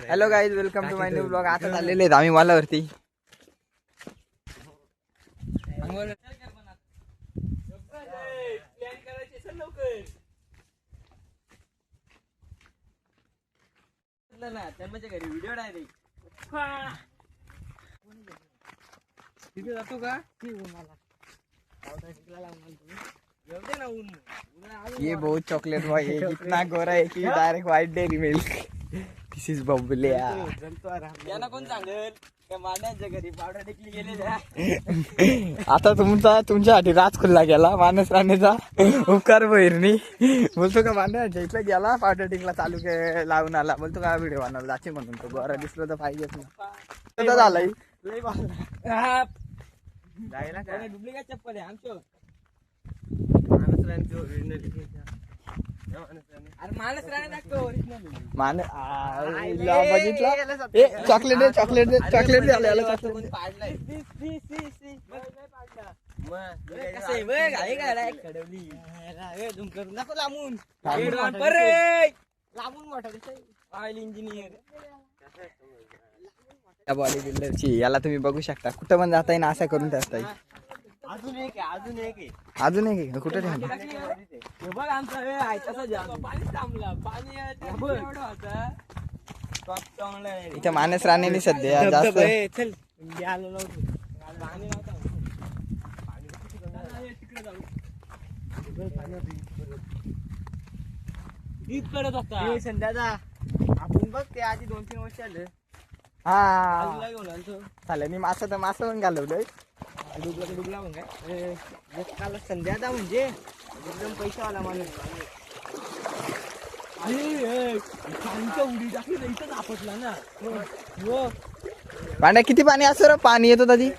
Hello guys, welcome to my new blog. आता चाललेले आहेत आम्ही मालावरती. तिथे जातो का? ये बहुत चॉकलेट बॉय है, इतना गोरा है कि direct white dairy milk. This is Babalya. यांना कोण सांगेल त्या मांड्यांच्या घरी पावडर टिकली गेलेल्या. आता तुमच्यासाठी राज खुल्ला गेला मानस राणेचा उपकार बहिरणी. बोलतो का मांड्यांच्या इथला गेला पावडर टिकला चालू लावून आला. बोलतो का व्हिडिओ बनवला जाचे म्हणून तो गोरा दिसलो तर पाहिजेच ना. झालंय जायला काय डुप्लिकेट चप्पल आहे आमचं. मानस राणे दाखव ओरिजिनल. बघितला चॉकलेट चॉकलेट चॉकलेट द्यायला चॉकलेट पाडलाय. नको लांबून लांबून मोठा ऑइल इंजिनियर बॉडी बिल्डरची. याला तुम्ही बघू शकता कुठं पण जाताय ना असं करून ठेवताय. अजून एक आहे अजून एक कुठं बघ आमचा वेळ आहे तसा जाम पाणी थांबला. पाणी इथे मानस राणेने सध्या जास्त चल आलो नव्हतो पाणी करत होता संध्याचा. आपण बघ ते आधी 2-3 वर्ष आलं. हा घेऊन चालेल. मी मासा पण घालवलंय. डुबला मग काय काल संध्याचा म्हणजे एकदम पैशावाला माणूस. उडी टाकली इथंच आपटला ना. पाण्या किती पाणी असं पाणी येतो दादी.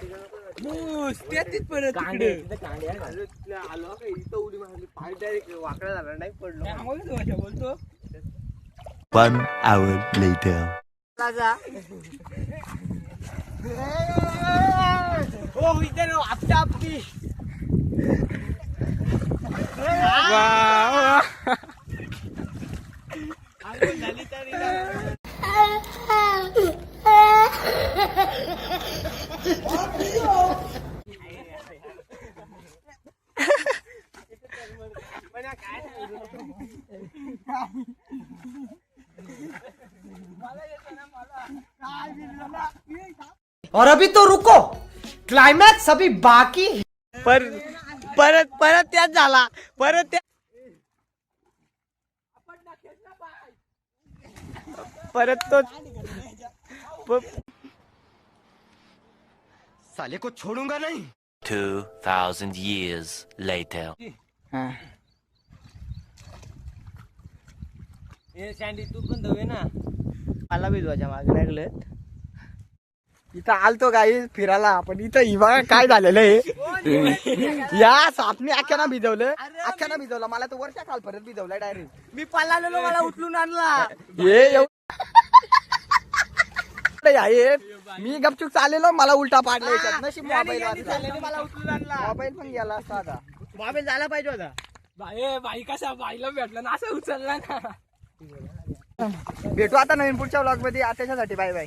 आलो का इथं उडी मारली पाय डायरेक्ट वाकडा झाला नाही पडलो. बोलतो 1 hour later. हो इथे आपटा आपटी. झाली तरी और अभी तो रुको, क्लाइमैक्स अभी बाकी. परत त्याच झाला. परत तो साले को छोड़ूंगा नहीं. 2000 years later. सँडी तू पण धवे ना. मला भिजवायच्या मागे लागलं. इथं आलतो गाई फिरायला. पण इथं हिवाळा काय झालेलं आहे. या सापने अख्याना भिजवलं मला तर वरच्या खाल परत भिजवलं डायरेक्ट. मी पळालेलो मला उचलून आणला. मी गपचूक चाललेलो मला उलटा पाडला. नशीब मोबाईल मला उचलून आणला. मोबाईल पण गेला असता. आता मोबाईल झाला पाहिजे होता. बाई कसा बाईला भेटला ना असं उचलला ना. भेटू आता नवीन पुढच्या व्लॉग मध्ये. त्याच्यासाठी बाय बाय.